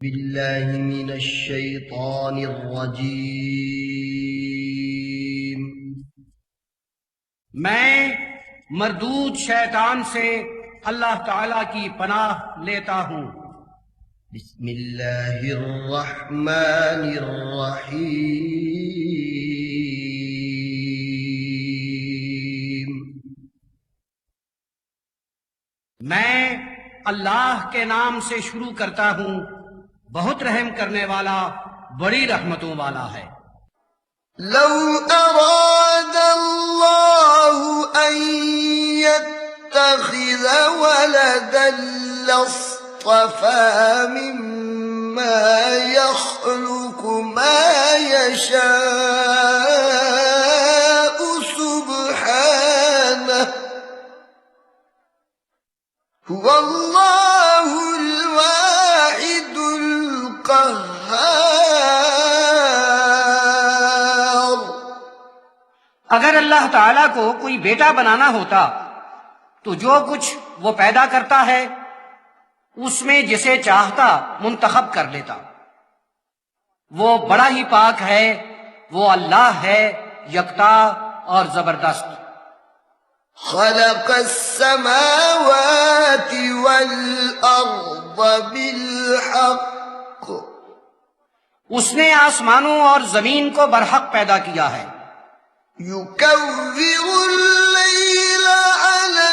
باللہ من الشیطان الرجیم۔ میں مردود شیطان سے اللہ تعالی کی پناہ لیتا ہوں۔ بسم اللہ الرحمن الرحیم۔ میں اللہ کے نام سے شروع کرتا ہوں، بہت رحم کرنے والا، بڑی رحمتوں والا ہے۔ لو اراد اللہ ان يتخذ ولدا لاصطفى مما يخلق ما يشاء سبحانه هو اللہ الواحد القہار۔ اگر اللہ تعالیٰ کو کوئی بیٹا بنانا ہوتا تو جو کچھ وہ پیدا کرتا ہے اس میں جسے چاہتا منتخب کر لیتا۔ وہ بڑا ہی پاک ہے، وہ اللہ ہے یکتا اور زبردست۔ خلق السماوات والارض بالحق، اس نے آسمانوں اور زمین کو برحق پیدا کیا ہے۔ يكور الليل على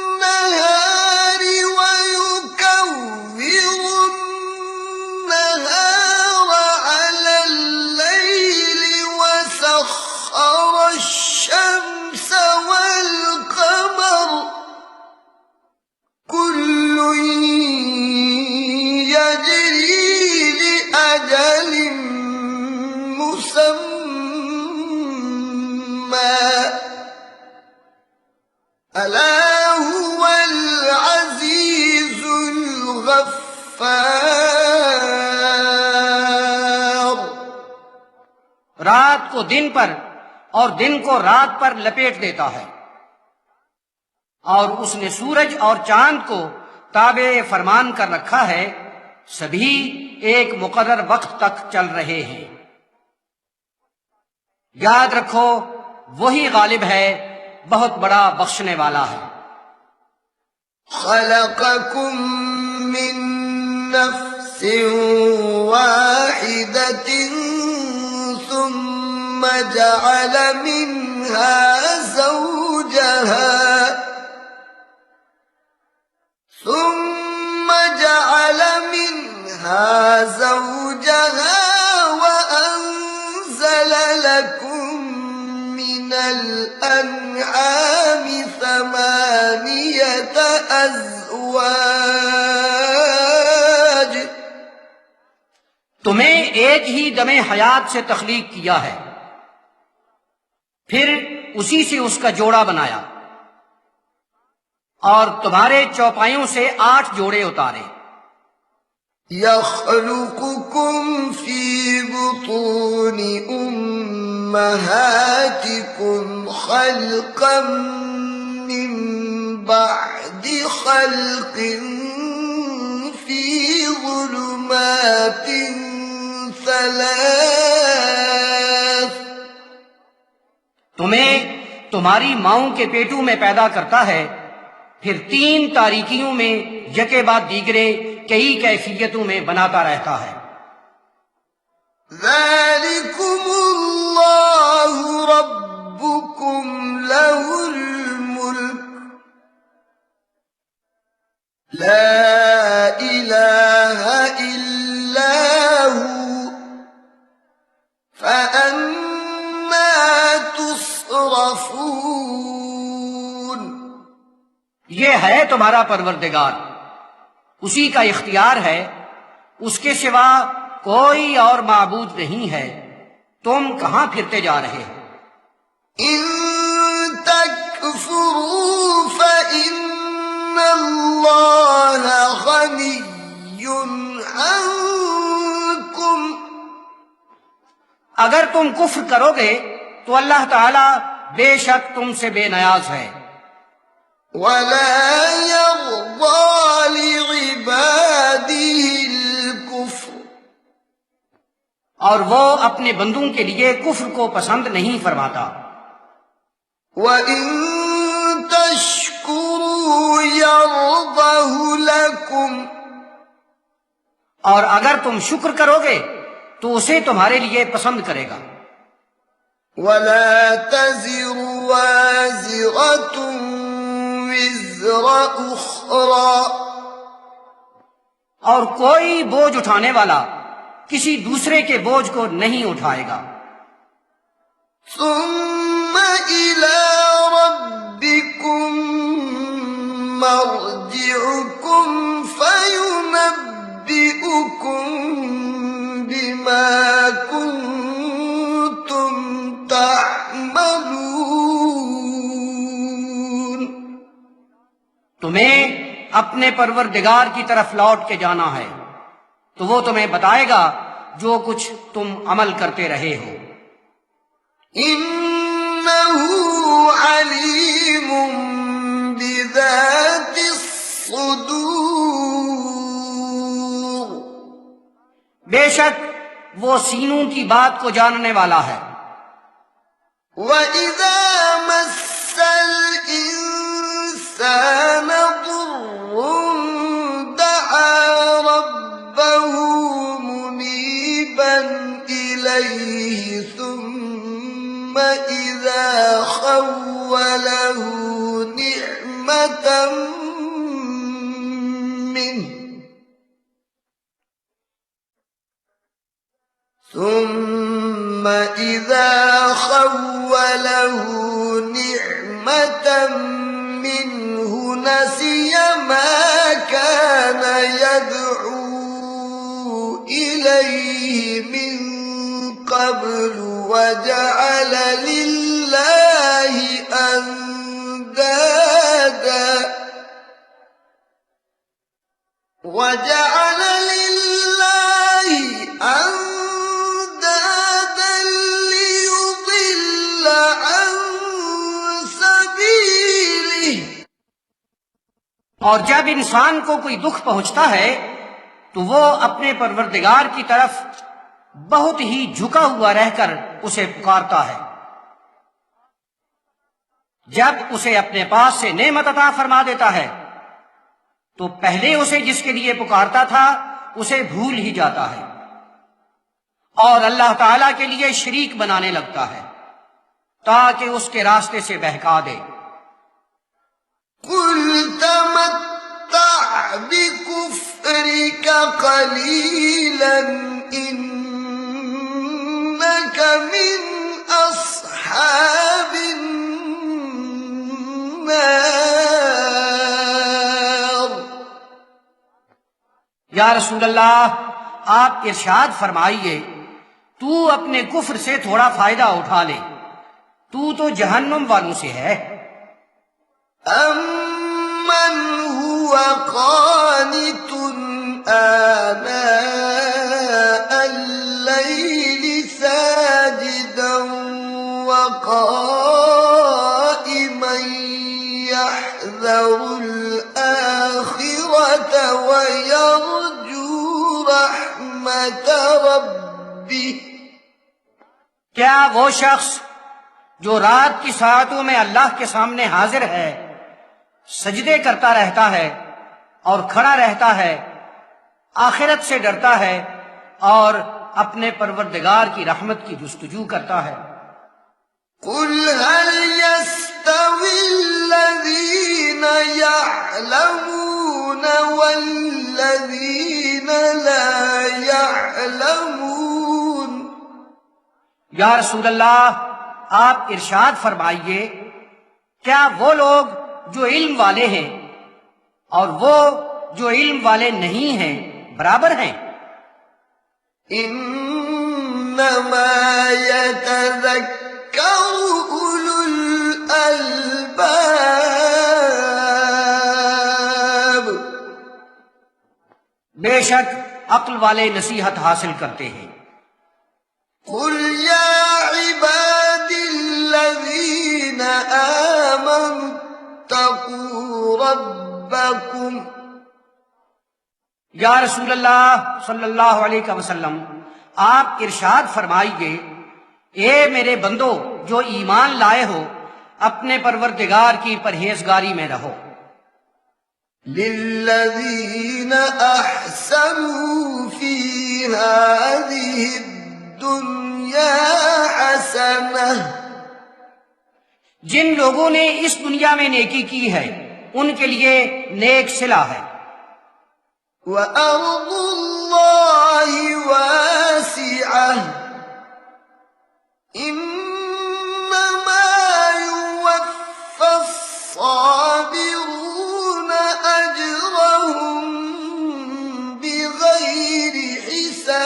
النهار ويكور النهار على الليل وسخر الشمس والقمر كل يجري لأجل مسمى ألا هو العزيز الغفار۔ رات کو دن پر اور دن کو رات پر لپیٹ دیتا ہے، اور اس نے سورج اور چاند کو تابع فرمان کر رکھا ہے، سبھی ایک مقرر وقت تک چل رہے ہیں۔ یاد رکھو وہی غالب ہے، بہت بڑا بخشنے والا ہے۔ خلقكم من نفس واحدة ثم جعل منها زوجها وأنزل لكم من الأنعام ثمانية أزواج۔ تمہیں ایک ہی دم حیات سے تخلیق کیا ہے، پھر اسی سے اس کا جوڑا بنایا، اور تمہارے چوپایوں سے 8 جوڑے اتارے۔ يخلقكم في بطون أمهاتكم خلقا من بعد خلق في ظلمات 3۔ تمہیں تمہاری ماؤں کے پیٹوں میں پیدا کرتا ہے، پھر 3 تاریکیوں میں یکے بعد دیگرے کئی کیفیتوں میں بناتا رہتا ہے۔ ذالکم اللہ ربکم لہ الملک لا الہ الا ہو فأنا تصرفون۔ یہ ہے تمہارا پروردگار، اسی کا اختیار ہے، اس کے سوا کوئی اور معبود نہیں ہے، تم کہاں پھرتے جا رہے ہو؟ ان تکفروا فإن اللہ غنی عنکم، اگر تم کفر کرو گے تو اللہ تعالی بے شک تم سے بے نیاز ہے۔ ولا يرضى لعباده اور وہ اپنے بندوں کے لیے کفر کو پسند نہیں فرماتا۔ وَإِن تَشْكُرُوا يَرْضَهُ لَكُمْ اور اگر تم شکر کرو گے تو اسے تمہارے لیے پسند کرے گا۔ وَلَا تَزِرُ وَازِرَةٌ وِزْرَ أُخْرَى اور کوئی بوجھ اٹھانے والا کسی دوسرے کے بوجھ کو نہیں اٹھائے گا۔ ثُمَّ إِلَى رَبِّكُمْ مَرْجِعُكُمْ فَيُنَبِّئُكُم بِمَا كُنتُمْ تَعْمَلُونَ تمہیں اپنے پروردگار کی طرف لوٹ کے جانا ہے تو وہ تمہیں بتائے گا جو کچھ تم عمل کرتے رہے ہو۔ إِنَّهُ عَلِيمٌ بِذَاتِ الصُّدُورِ بے شک وہ سینوں کی بات کو جاننے والا ہے۔ وَإِذَا مَسَّ الْإِنسَانَ ضُرٌّ دَعَا رَبَّهُ مُنِيبًا إِلَيْهِ ثُمَّ إِذَا خَوَّلَهُ نِعْمَةً مِّنْهُ نَسِيَ مَا كَانَ يَدْعُو إِلَيْهِ مِن قَبْلُ وَجَعَلَ لِلَّهِ أَندَادًا لِيُضِلَّ عَن سَبِيلِهِ اور جب انسان کو کوئی دکھ پہنچتا ہے تو وہ اپنے پروردگار کی طرف بہت ہی جھکا ہوا رہ کر اسے پکارتا ہے۔ جب اسے اپنے پاس سے نعمت عطا فرما دیتا ہے تو پہلے اسے جس کے لیے پکارتا تھا اسے بھول ہی جاتا ہے اور اللہ تعالی کے لیے شریک بنانے لگتا ہے تاکہ اس کے راستے سے بہکا دے۔ قُلْ تَمَتَّعْ بِكُفْرِكَ قَلِيلًا إِنَّكَ مِنْ أَصْحَابِ النَّارِ یا رسول اللہ آپ ارشاد فرمائیے تو اپنے کفر سے تھوڑا فائدہ اٹھا لے، تو جہنم والوں سے ہے۔ أَمَّنْ هُوَ قَانِتٌ آنَاءَ اللَّيْلِ سَاجِدًا وَقَائِمًا يَحْذَرُ الْآخِرَةَ وَيَرْجُو رَحْمَةَ رَبِّهِ کیا وہ شخص جو رات کی ساعتوں میں اللہ کے سامنے حاضر ہے، سجدے کرتا رہتا ہے اور کھڑا رہتا ہے، آخرت سے ڈرتا ہے اور اپنے پروردگار کی رحمت کی جستجو کرتا ہے؟ قُلْ هَلْ يَسْتَوِي الَّذِينَ يَعْلَمُونَ وَالَّذِينَ لَا يَعْلَمُونَ یا رسول اللہ آپ ارشاد فرمائیے کیا وہ لوگ جو علم والے ہیں اور وہ جو علم والے نہیں ہیں برابر ہیں؟ انما يتذكر اولو الالباب بے شک عقل والے نصیحت حاصل کرتے ہیں۔ قل يا عبادي الذين آمنوا اتقوا ربكم یا رسول اللہ صلی اللہ علیہ وسلم آپ ارشاد فرمائیے، اے میرے بندو جو ایمان لائے ہو، اپنے پروردگار کی پرہیزگاری میں رہو۔ للذین احسنوا فی هذه الدنیا حسنہ، جن لوگوں نے اس دنیا میں نیکی کی ہے ان کے لیے نیک صلہ ہے۔ وَأَرْضُ اللَّهِ وَاسِعَةٌ إِنَّمَا يُوَفَّى الصَّابِرُونَ أَجْرَهُمْ بِغَيْرِ حِسَابٍ۔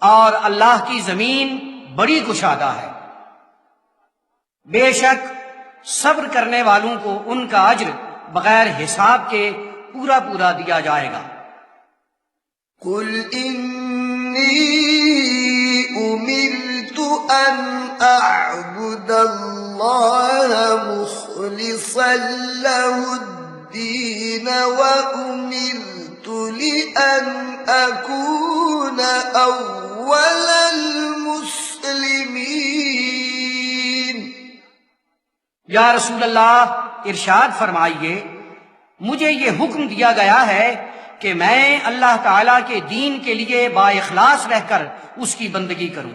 اور اللہ کی زمین بڑی کشادہ ہے، بے شک صبر کرنے والوں کو ان کا اجر بغیر حساب کے پورا پورا دیا جائے گا۔ قُلْ إِنِّي أُمِرْتُ أَنْ أَعْبُدَ اللَّهَ مُخْلِصًا لَهُ الدِّينَ وَأُمِرْتُ لِأَنْ أَكُونَ أَوَّلَ الْمُسْلِمِينَ۔ یا رسول اللہ ارشاد فرمائیے، مجھے یہ حکم دیا گیا ہے کہ میں اللہ تعالیٰ کے دین کے لیے با اخلاص رہ کر اس کی بندگی کروں،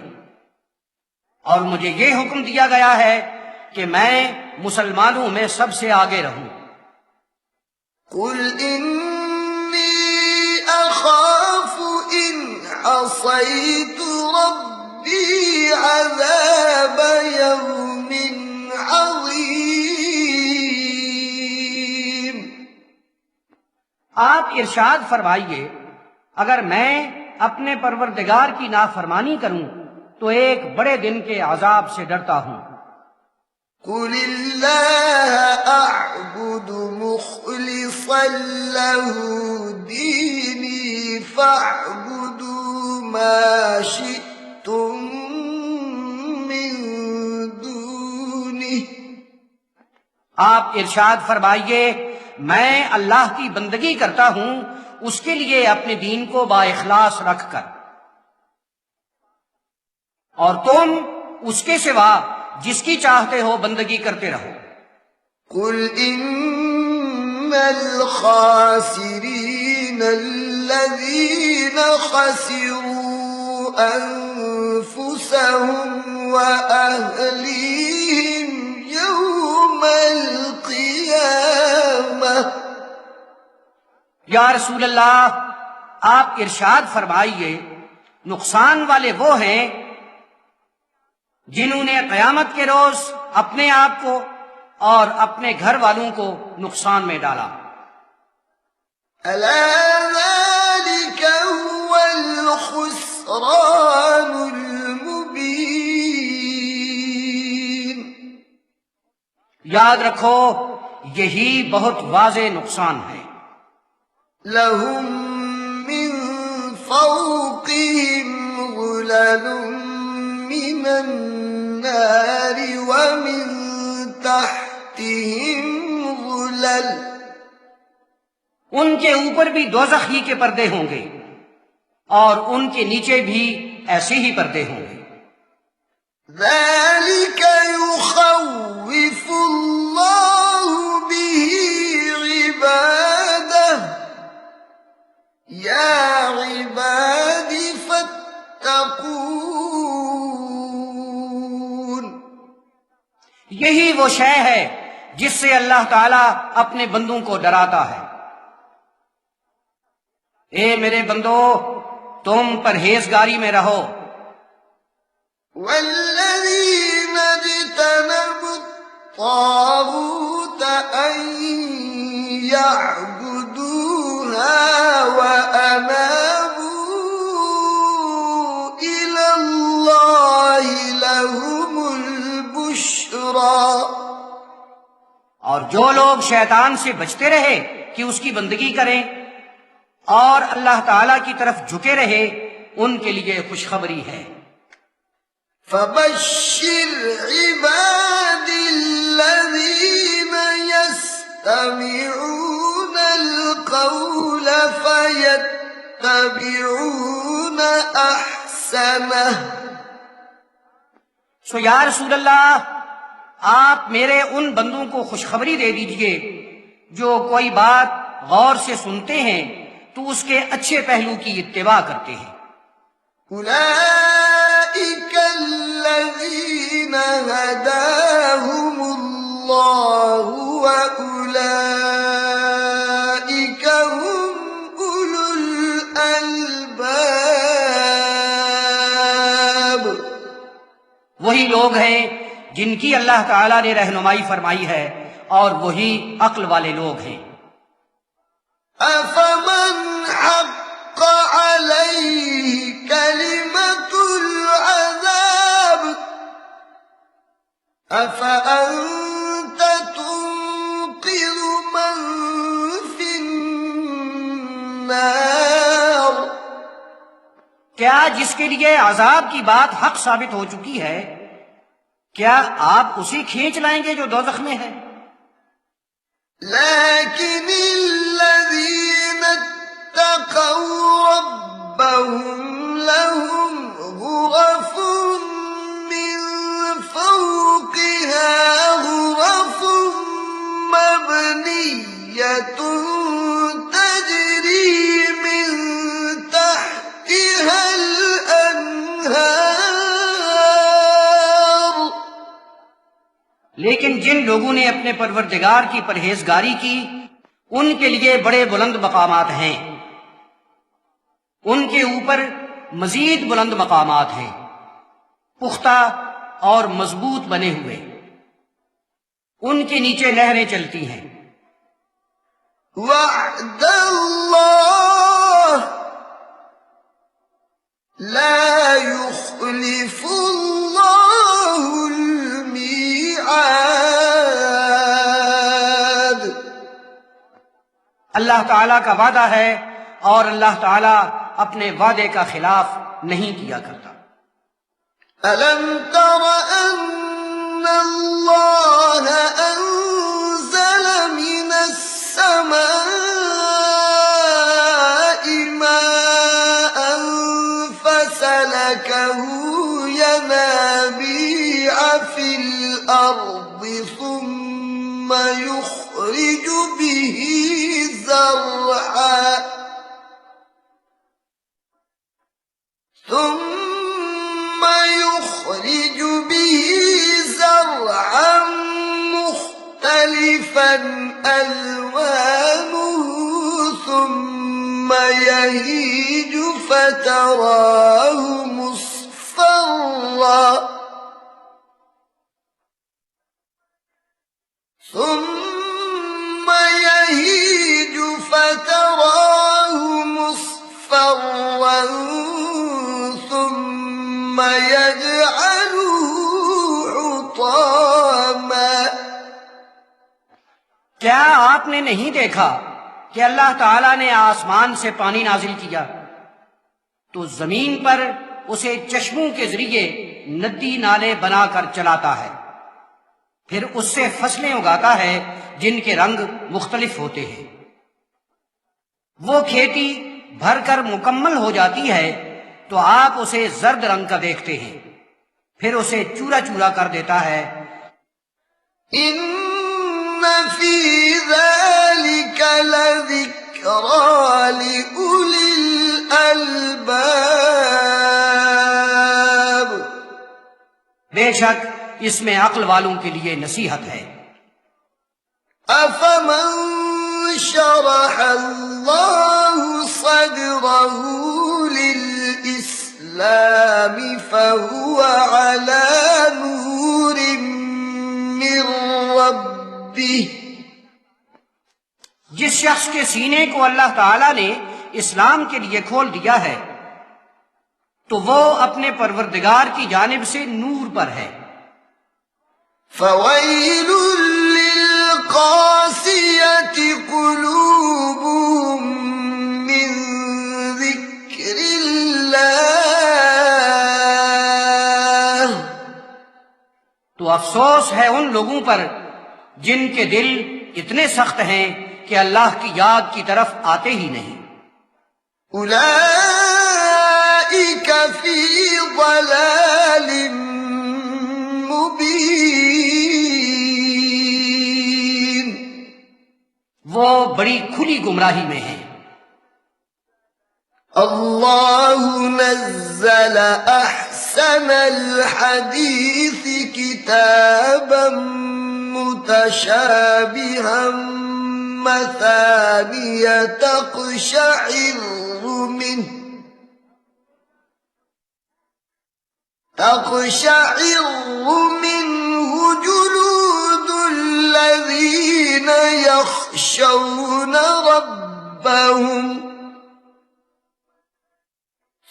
اور مجھے یہ حکم دیا گیا ہے کہ میں مسلمانوں میں سب سے آگے رہوں۔ قُلْ إِنِّي أَخَافُ إِنْ عَصَيْتُ رَبِّي عَذَابَ يَوْمٍ عَظِيمٍ۔ آپ ارشاد فرمائیے، اگر میں اپنے پروردگار کی نافرمانی کروں تو ایک بڑے دن کے عذاب سے ڈرتا ہوں۔ قُلِ اللَّهَ أَعْبُدُ مُخْلِصًا لَهُ دِينِي فَاعْبُدُوا مَا شِئْتُم مِّن دُونِهِ۔ آپ ارشاد فرمائیے، میں اللہ کی بندگی کرتا ہوں اس کے لیے اپنے دین کو با اخلاص رکھ کر، اور تم اس کے سوا جس کی چاہتے ہو بندگی کرتے رہو۔ قُلْ إِنَّ الْخَاسِرِينَ الَّذِينَ خَسِرُوا أَنفُسَهُمْ وَأَهْلِيهِمْ يَوْمَ الْقِيَامَةِ۔ یا رسول اللہ آپ ارشاد فرمائیے، نقصان والے وہ ہیں جنہوں نے قیامت کے روز اپنے آپ کو اور اپنے گھر والوں کو نقصان میں ڈالا۔ أَلَا ذَلِكَ هُوَ الْخُسْرَانُ الْمُبِينُ۔ یاد رکھو یہی بہت واضح نقصان ہے۔ لَهُم مِّن فَوْقِهِمْ ظُلَلٌ مِّنَ النَّارِ وَمِن تَحْتِهِمْ ظُلَلٌ، ان کے اوپر بھی دوزخ ہی کے پردے ہوں گے اور ان کے نیچے بھی ایسے ہی پردے ہوں گے۔ ذَلِكَ يُخَوِّفُ اللَّهُ بِهِ عِبَادَهُ، يَا عِبَادِ فَاتَّقُونِ۔ یہی وہ شے ہے جس سے اللہ تعالیٰ اپنے بندوں کو ڈراتا ہے۔ اے میرے بندو تم پرہیزگاری میں رہو۔ وَالَّذِينَ اجْتَنَبُوا الطَّاغُوتَ أَن يَعْبُدُوهَا وَأَنَابُوا إِلَى اللَّهِ لَهُمُ الْبُشْرَى۔ اور جو لوگ شیطان سے بچتے رہے کہ اس کی بندگی کریں اور اللہ تعالیٰ کی طرف جھکے رہے، ان کے لیے خوشخبری ہے۔ فَبَشِّرْ عِبَادِ الَّذِينَ يَسْتَمِعُونَ الْقَوْلَ يتبعون أحسنه. سو یا رسول اللہ، آپ میرے ان بندوں کو خوشخبری دے دیجئے جو کوئی بات غور سے سنتے ہیں تو اس کے اچھے پہلو کی اتباع کرتے ہیں. أولئك الذين هداهم الله وأولئك هم أولو الألباب. وہی لوگ ہیں جن کی اللہ تعالیٰ نے رہنمائی فرمائی ہے اور وہی عقل والے لوگ ہیں. أفمن حق عليه كلمة العذاب أفأنت تنقذ من في النار. کیا جس کے لیے عذاب کی بات حق ثابت ہو چکی ہے، کیا آپ اسی کھینچ لائیں گے جو دوزخ میں ہے؟ لكن الذين اتقوا ربهم لهم غرف من فوقها غرف مبنية تجري من تحتها الأنهار. لیکن جن لوگوں نے اپنے پروردگار کی پرہیزگاری کی ان کے لیے بڑے بلند مقامات ہیں، ان کے اوپر مزید بلند مقامات ہیں، پختہ اور مضبوط بنے ہوئے، ان کے نیچے نہریں چلتی ہیں. وعد الله لا يخلف الله الميعاد. اللہ تعالیٰ کا وعدہ ہے اور اللہ تعالیٰ اپنے وعدے کا خلاف نہیں کیا کرتا. ألم تر أن الله أنزل من السماء ماء فسلكه ينابيع في الأرض ثم يخرج به زرعا مختلفا ألوانه ثم يهيج فتراه مصفرا ثم يجعله حطاما. کیا آپ نے نہیں دیکھا کہ اللہ تعالیٰ نے آسمان سے پانی نازل کیا تو زمین پر اسے چشموں کے ذریعے ندی نالے بنا کر چلاتا ہے، پھر اس سے فصلیں اگاتا ہے جن کے رنگ مختلف ہوتے ہیں. وہ کھیتی بھر کر مکمل ہو جاتی ہے تو آپ اسے زرد رنگ کا دیکھتے ہیں، پھر اسے چورا چورا کر دیتا ہے. إن في ذلك لذكرى لأولي الألباب. بے شک اس میں عقل والوں کے لیے نصیحت ہے. أفمن شرح الله صدره للإسلام فهو على نور من ربه. جس شخص کے سینے کو اللہ تعالیٰ نے اسلام کے لیے کھول دیا ہے تو وہ اپنے پروردگار کی جانب سے نور پر ہے. فويل للقاسية قلوبهم من ذكر الله. تو افسوس ہے ان لوگوں پر جن کے دل اتنے سخت ہیں کہ اللہ کی یاد کی طرف آتے ہی نہیں. أولئك في ضلال مبين. وہ بڑی کھلی گمراہی میں ہیں. اللہ نزل احسن الحدیث کتابا متشابها مثانیہ تقشعر منه جلود الذین یخشون ربهم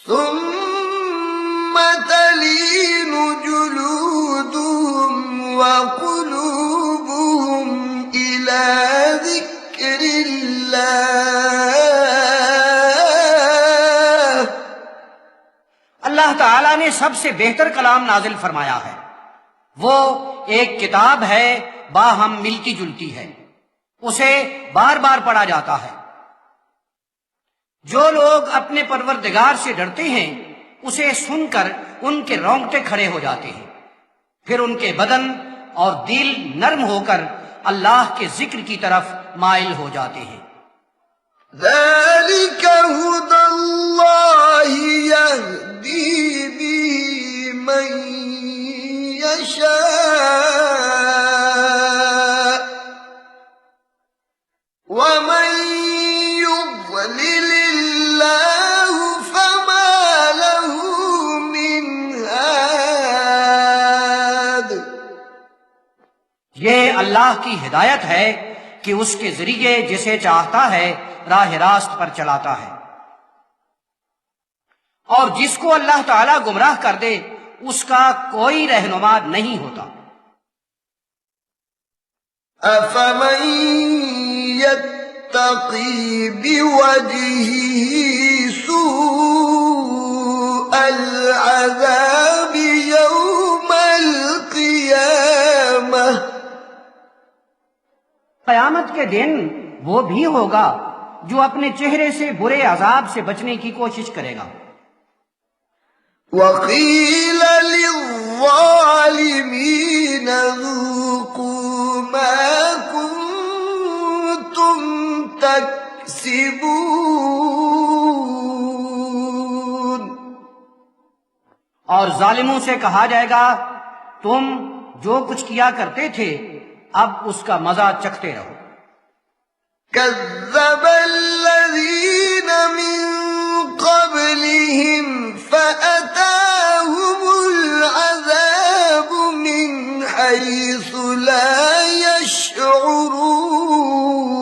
ثم تلين جلودهم وقلوبهم إلى ذكر الله. اللہ تعالیٰ نے سب سے بہتر کلام نازل فرمایا ہے. وہ ایک کتاب ہے باہم ملتی جلتی ہے، اسے بار بار پڑھا جاتا ہے. جو لوگ اپنے پروردگار سے ڈرتے ہیں اسے سن کر ان کے رونگٹے کھڑے ہو جاتے ہیں، پھر ان کے بدن اور دل نرم ہو کر اللہ کے ذکر کی طرف مائل ہو جاتے ہیں. ذلك هدى الله يهدي به من يشاء ومن يضلل الله فما له من هاد. یہ اللہ کی ہدایت ہے کہ اس کے ذریعے جسے چاہتا ہے راہ راست پر چلاتا ہے، اور جس کو اللہ تعالیٰ گمراہ کر دے اس کا کوئی رہنما نہیں ہوتا. افمن يتقي بوجهه سوء العذاب يوم القيامة. قیامت کے دن وہ بھی ہوگا جو اپنے چہرے سے برے عذاب سے بچنے کی کوشش کرے گا. وقيل للظالمين ذوقوا ما كنتم تكسبون. اور ظالموں سے کہا جائے گا تم جو کچھ کیا کرتے تھے اب اس کا مزہ چکھتے رہو. كذب الذين من قبلهم فأتاهم العذاب من حيث لا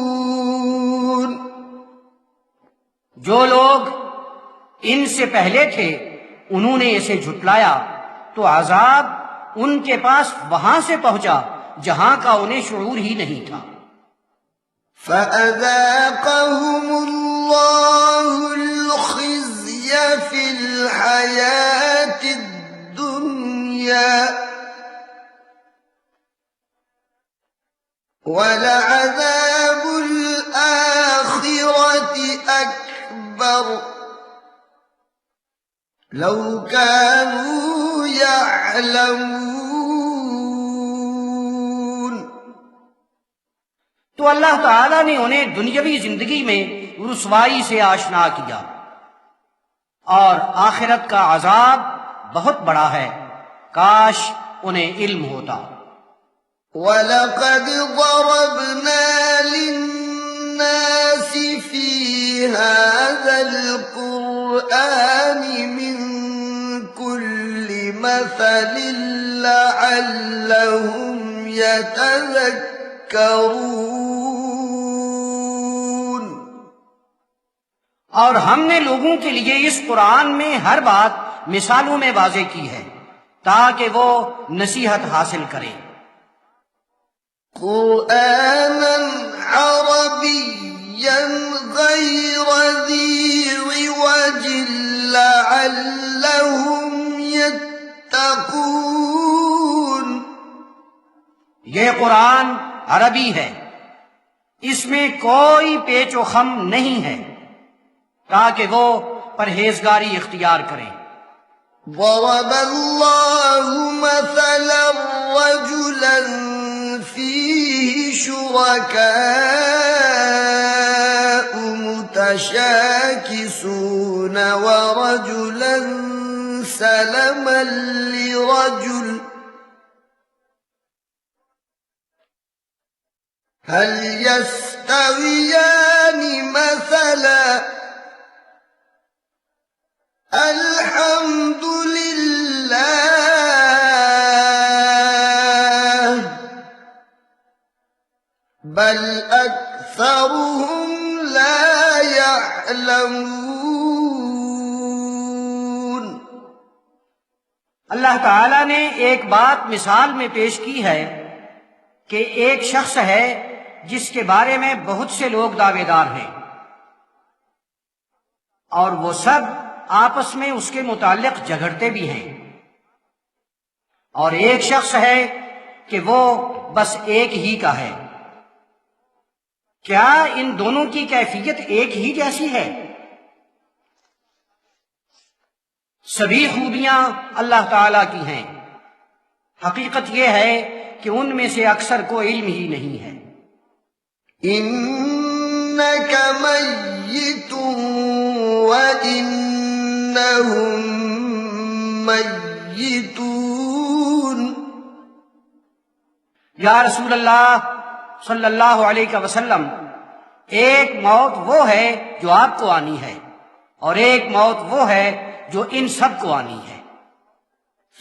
يشعرون. جو لوگ ان سے پہلے تھے انہوں نے اسے جھٹلایا تو عذاب ان کے پاس وہاں سے پہنچا جہاں کا انہیں شعور ہی نہیں تھا. فأذاقهم الله الخزي في الحياة الدنيا ولعذاب الآخرة أكبر لو كانوا يعلمون. تو اللہ تعالیٰ نے انہیں دنیاوی زندگی میں رسوائی سے آشنا کیا، اور آخرت کا عذاب بہت بڑا ہے، کاش انہیں علم ہوتا. وَلَقَدْ ضَرَبْنَا لِلنَّاسِ فِي هَذَا الْقُرْآنِ مِنْ كُلِّ مَثَلٍ لَعَلَّهُمْ يَتَذَكَّرُونَ. اور ہم نے لوگوں کے لیے اس قرآن میں ہر بات مثالوں میں واضح کی ہے تاکہ وہ نصیحت حاصل کریں. قرآنا عربيا غير ذي عوج لعلهم يتقون. یہ قرآن عربی ہے، اس میں کوئی پیچ و خم نہیں ہے. تاکہ وہ پرہیزگاری اختیار کریں۔ ضرب الله مثلا رجلا فيه شركاء متشاكسون ورجلا سلما لرجل هل يستويان مثلا الحمد لله بل أكثرهم لا يعلمون۔ اللہ تعالی نے ایک بات مثال میں پیش کی ہے کہ ایک شخص ہے جس کے بارے میں بہت سے لوگ دعوے دار ہیں، اور وہ سب آپس میں اس کے متعلق جھگڑتے بھی ہیں، اور ایک شخص ہے کہ وہ بس ایک ہی کا ہے۔ کیا ان دونوں کی کیفیت ایک ہی جیسی ہے؟ سبھی خوبیاں اللہ تعالی کی ہیں، حقیقت یہ ہے کہ ان میں سے اکثر کو علم ہی نہیں ہے۔ إنك ميت وإنهم ميتون۔ یا رسول اللہ صلی اللہ علیہ وسلم، ایک موت وہ ہے جو آپ کو آنی ہے، اور ایک موت وہ ہے جو ان سب کو آنی ہے۔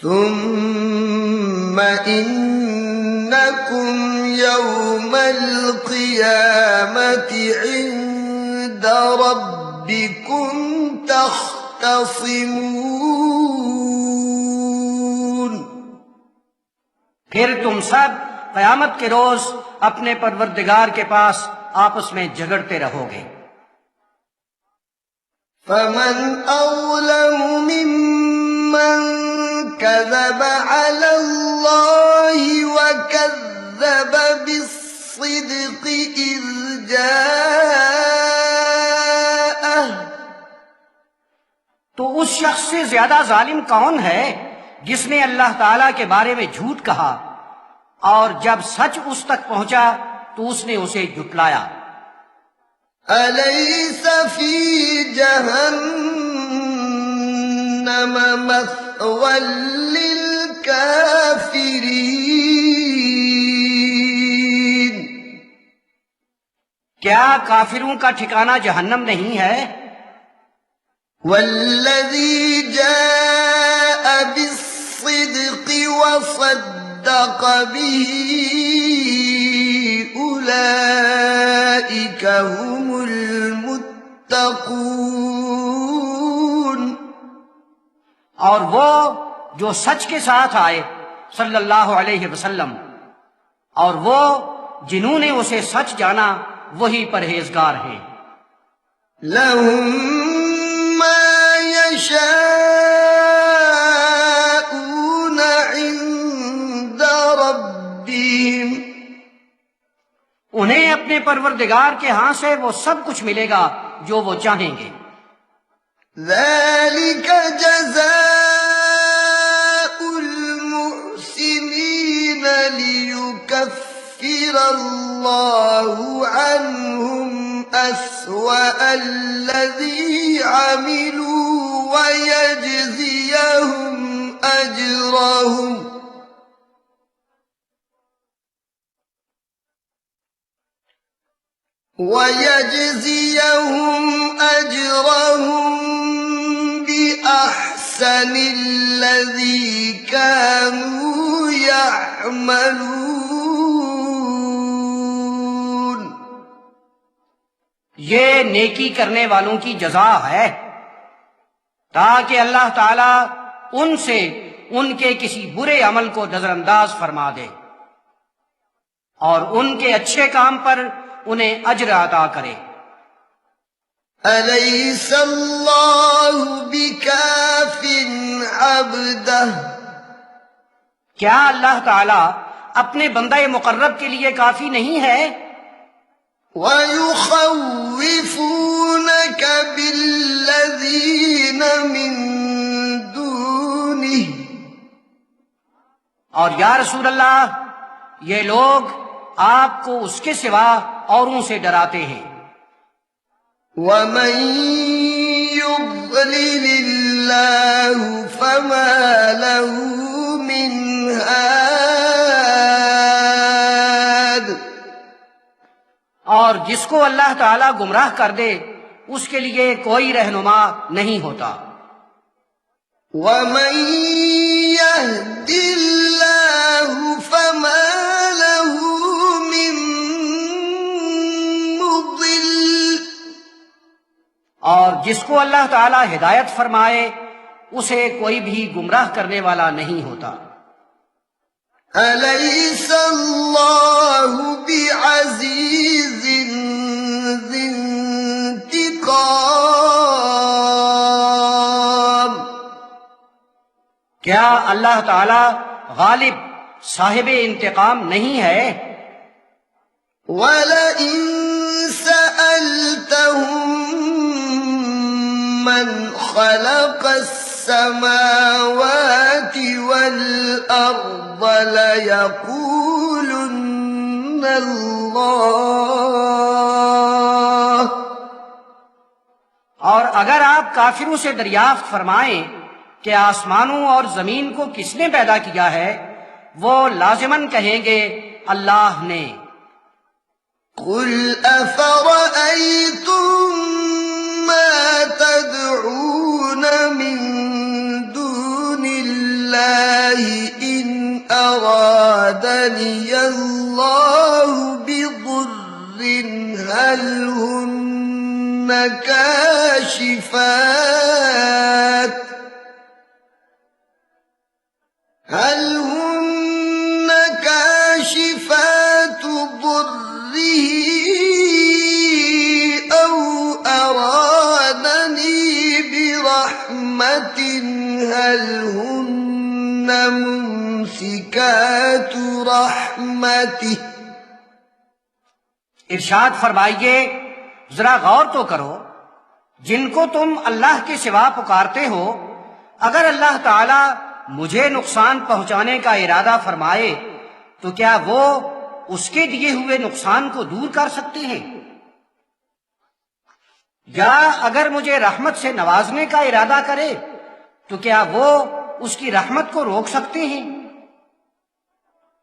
ثم إنكم يوم القيامة عند ربكم تختصمون۔ پھر تم سب قیامت کے روز اپنے پروردگار کے پاس آپس میں جھگڑتے رہو گے۔ فمن أظلم ممن كذب على الله وكذب بالصدق إذ جاءه۔ تو اس شخص سے زیادہ ظالم کون ہے جس نے اللہ تعالی کے بارے میں جھوٹ کہا اور جب سچ اس تک پہنچا تو اس نے اسے جھٹلایا۔ أليس في جهنم مثوى للكافرين۔ کیا کافروں کا ٹھکانہ جہنم نہیں ہے؟ والذي جاء بالصدق وصدق به أولئك هم المتقون۔ اور وہ جو سچ کے ساتھ آئے صلی اللہ علیہ وسلم، اور وہ جنہوں نے اسے سچ جانا وہی پرہیزگار ہیں۔ لهم ما يشاءون عند ربهم۔ انہیں اپنے پروردگار کے ہاں سے وہ سب کچھ ملے گا جو وہ چاہیں گے۔ ذلك جزاء المحسنين ليكفر الله عنهم أسوأ الذي عملوا ويجزيهم أجرهم بأحسن الذي كانوا يعملون۔ یہ نیکی کرنے والوں کی جزا ہے تاکہ اللہ تعالی ان سے ان کے کسی برے عمل کو نظر انداز فرما دے اور ان کے اچھے کام پر انہیں اجر عطا کرے۔ أليس الله بكاف عبده؟ کیا اللہ تعالی اپنے بندہ مقرب کے لیے کافی نہیں ہے؟ ويخوفونك بالله اور یا رسول اللہ یہ لوگ آپ کو اس کے سوا اوروں سے ڈراتے ہیں۔ وَمَن يُضْلِلِ اللَّهُ فَمَا لَهُ مِنْ هَادٍ، اور جس کو اللہ تعالیٰ گمراہ کر دے اس کے لیے کوئی رہنما نہیں ہوتا۔ وَمَن يَهْدِ اللَّهُ فَمَا لَهُ مِن مُّضِلٍّ، اور جس کو اللہ تعالیٰ ہدایت فرمائے اسے کوئی بھی گمراہ کرنے والا نہیں ہوتا۔ أَلَيْسَ اللَّهُ بِعَزِيزٍ ذِي انتقام، کیا اللہ تعالیٰ غالب صاحب انتقام نہیں ہے؟ وَلَئِن سَأَلْتَهُم مَّنْ خَلَقَ السَّمَاوَاتِ وَالْأَرْضَ لَيَقُولُنَّ اللَّهُ، اور اگر آپ کافروں سے دریافت فرمائیں کہ آسمانوں اور زمین کو کس نے پیدا کیا ہے، وہ لازماً کہیں گے اللہ نے۔ قُلْ أَفَرَأَيْتُم مَّا تَدْعُونَ مِن دُونِ اللَّهِ إِنْ أَرَادَنِيَ اللَّهُ بِضُرٍّ هَلْ هُنَّ كاشفات ضره أو أرادني برحمة هل هن ممسكات رحمته۔ ارشاد فرمائیے ذرا غور تو کرو، جن کو تم اللہ کے سوا پکارتے ہو، اگر اللہ تعالی مجھے نقصان پہنچانے کا ارادہ فرمائے تو کیا وہ اس کے دیے ہوئے نقصان کو دور کر سکتے ہیں؟ یا اگر مجھے رحمت سے نوازنے کا ارادہ کرے تو کیا وہ اس کی رحمت کو روک سکتے ہیں؟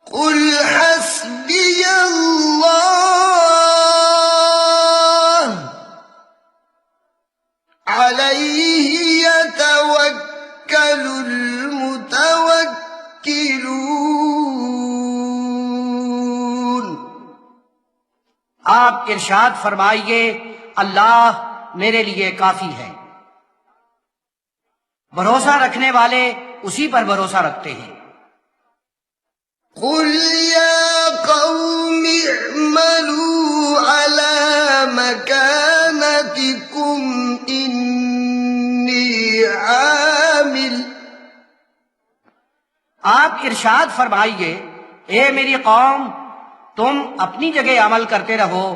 قُلْ حَسْبِيَ اللَّهُ عَلَيْهِ يَتَوَكَّلُ الْمُتَوَكِّلُونَ۔ آپ ارشاد فرمائیے اللہ میرے لیے کافی ہے، بھروسہ رکھنے والے اسی پر بھروسہ رکھتے ہیں۔ قُلْ يَا قَوْمِ اعْمَلُوا عَلَى مَكَانَتِكُمْ إِنِّي عَامِلٌ۔ آپ ارشاد فرمائیے اے میری قوم تم اپنی جگہ عمل کرتے رہو،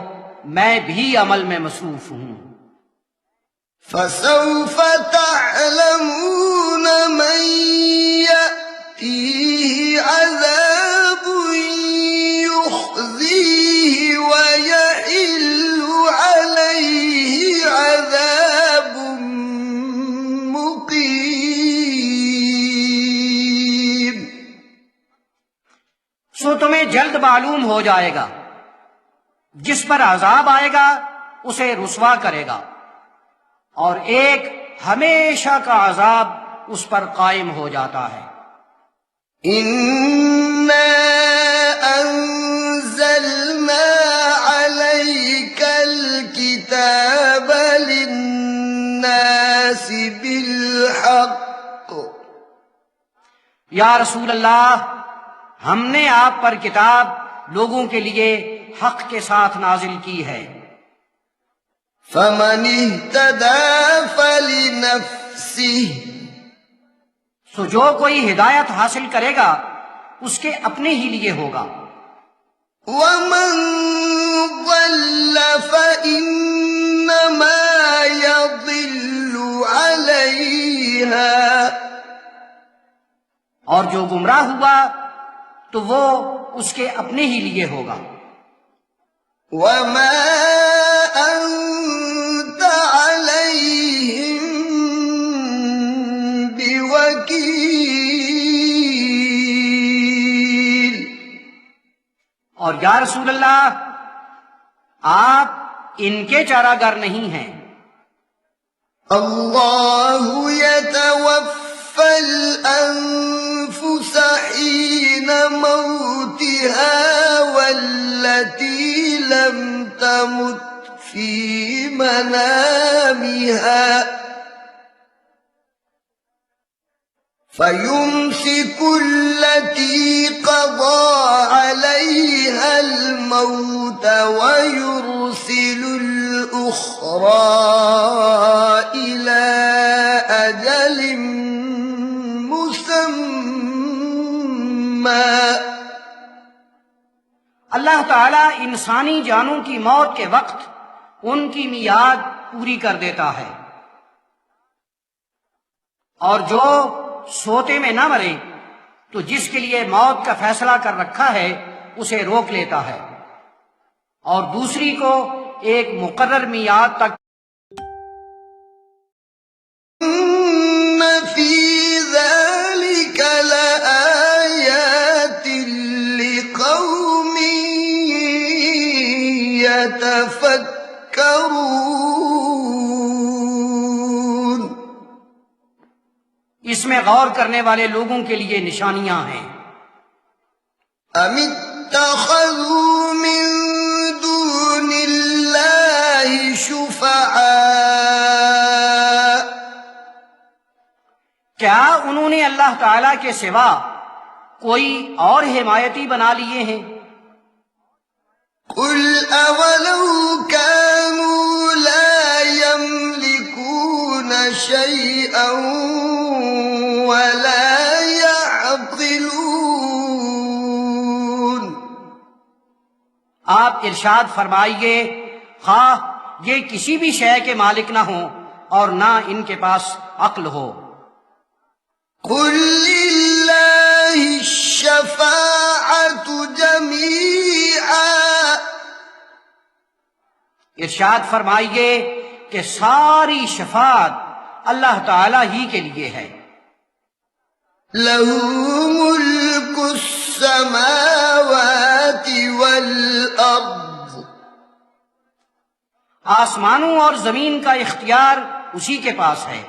میں بھی عمل میں مصروف ہوں۔ فَسَوْفَ تَعْلَمُونَ مَن يَأْتِيهِ عَذَابٌ يُخْزِيهِ وَيَحِلُّ عَلَيْهِ عَذَابٌ مُقِيمٌ۔ سو تمہیں جلد معلوم ہو جائے گا جس پر عذاب آئے گا اسے رسوا کرے گا، اور ایک ہمیشہ کا عذاب اس پر قائم ہو جاتا ہے۔ إِنَّا أَنزَلْنَا عَلَيْكَ الْكِتَابَ لِلنَّاسِ بِالْحَقِّ۔ یا رسول اللہ ہم نے آپ پر کتاب لوگوں کے لیے حق کے ساتھ نازل کی ہے۔ فَمَنِ اهْتَدَى فَلِنَفْسِهِ، سو جو کوئی ہدایت حاصل کرے گا اس کے اپنے ہی لیے ہوگا، وَمَن ضَلَّ فَإِنَّمَا يَضِلُّ عَلَيْهَا، اور جو گمراہ ہوا تو وہ اس کے اپنے ہی لیے ہوگا۔ وما أنت عليهم بوكيل۔ اور یا رسول اللہ، آپ ان کے چارہ گر نہیں ہیں۔ الله يتوفى الأنفس حين موتها والتي لم تمت في منامها فيمسك التي قضى عليها الموت ويرسل الأخرى إلى أجل مسمى۔ اللہ تعالیٰ انسانی جانوں کی موت کے وقت ان کی میعاد پوری کر دیتا ہے، اور جو سوتے میں نہ مرے تو جس کے لیے موت کا فیصلہ کر رکھا ہے اسے روک لیتا ہے، اور دوسری کو ایک مقرر میعاد تک۔ إن في ذلك لآيات لقوم يتفكرون۔ اس میں غور کرنے والے لوگوں کے لیے نشانیاں ہیں۔ أم اتخذوا من دون الله شفعاء، کیا انہوں نے اللہ تعالیٰ کے سوا کوئی اور حمایتی بنا لیے ہیں؟ قل أولو كانوا لا يملكون شيئا ولا يعقلون۔ آپ ارشاد فرمائیے، خواہ یہ کسی بھی شے کے مالک نہ ہوں اور نہ ان کے پاس عقل ہو۔ قل لله الشفاعة جميعا، ارشاد فرمائیے کہ ساری شفاعت اللہ تعالیٰ ہی کے لیے ہے۔ له ملك السماوات والأرض، آسمانوں اور زمین کا اختیار اسی کے پاس ہے۔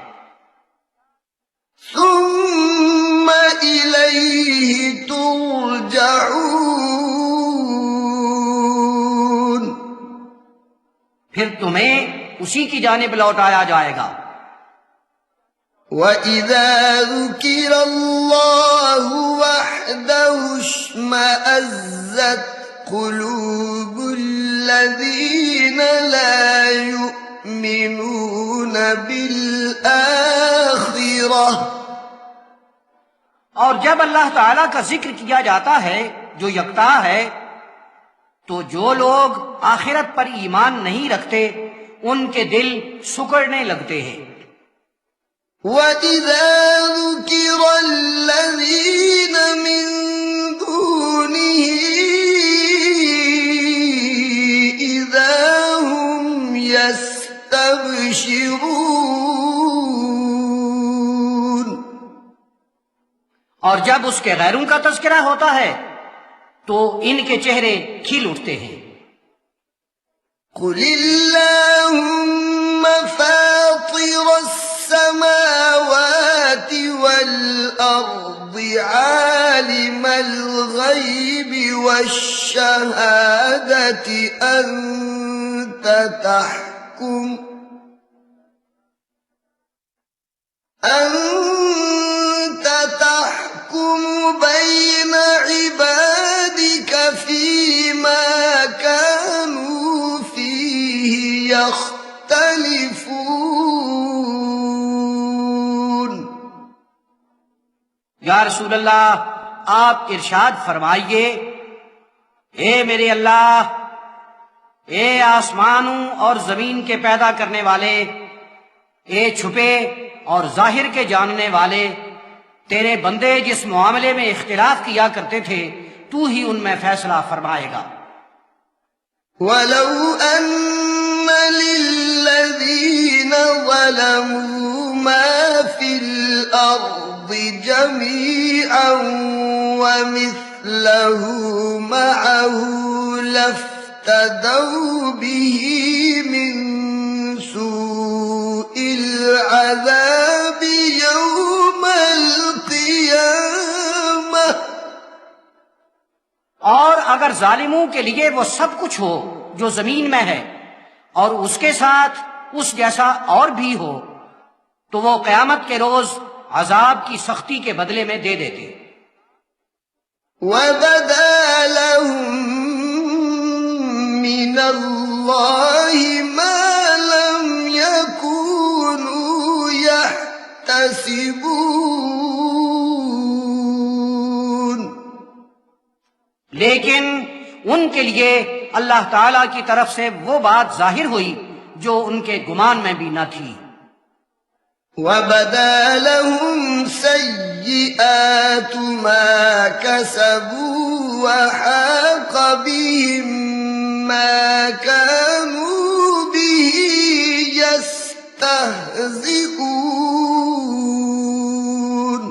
ثم إليه ترجعون، پھر تمہیں اسی کی جانب لوٹایا جائے گا۔ وَإِذَا ذُكِرَ اللَّهُ وَحْدَهُ اشْمَأَزَّتْ قُلُوبُ الَّذِينَ لَا يُؤْمِنُونَ بِالْآخِرَةِ، اور جب اللہ تعالیٰ کا ذکر کیا جاتا ہے جو یکتا ہے تو جو لوگ آخرت پر ایمان نہیں رکھتے ان کے دل سکڑنے لگتے ہیں۔ وَإِذَا ذُكِرَ الَّذِينَ مِن دُونِهِ إِذَا هُمْ يَسْتَبْشِرُونَ، اور جب اس کے غیروں کا تذکرہ ہوتا ہے تو ان کے چہرے کھل اٹھتے ہیں۔ قُلِ اللَّهُمَّ فَاطِرَ السَّمَاوَاتِ وَالْأَرْضِ عَالِمَ الْغَيْبِ وَالشَّهَادَةِ أَنْتَ تحكم بين عبادك فيما كانوا فيه يختلفون۔ یا رسول اللہ، آپ ارشاد فرمائیے، اے میرے اللہ، اے آسمانوں اور زمین کے پیدا کرنے والے، اے چھپے اور ظاہر کے جاننے والے، تیرے بندے جس معاملے میں اختلاف کیا کرتے تھے تو ہی ان میں فیصلہ فرمائے گا۔ وَلَوْ أَنَّ لِلَّذِينَ ظَلَمُوا مَا فِي الْأَرْضِ جَمِيعًا وَمِثْلَهُ مَعَهُ لَافْتَدَوْا بِهِ مِنْ سُوءِ الْعَذَابِ يَوْمَ الْقِيَامَةِ۔ اور اگر ظالموں کے لیے وہ سب کچھ ہو جو زمین میں ہے اور اس کے ساتھ اس جیسا اور بھی ہو تو وہ قیامت کے روز عذاب کی سختی کے بدلے میں دے دیتے۔ وَبَدَا لَهُم مِّنَ اللَّهِ مَا لَمْ يَكُونُوا يَحْتَسِبُونَ۔ لیکن ان کے لیے اللہ تعالی کی طرف سے وہ بات ظاہر ہوئی جو ان کے گمان میں بھی نہ تھی۔ وَبَدَا لَهُمْ سَيِّئَاتُ مَا كَسَبُوا وَحَاقَ بِهِم مَّا كَانُوا بِهِ يَسْتَهْزِئُونَ۔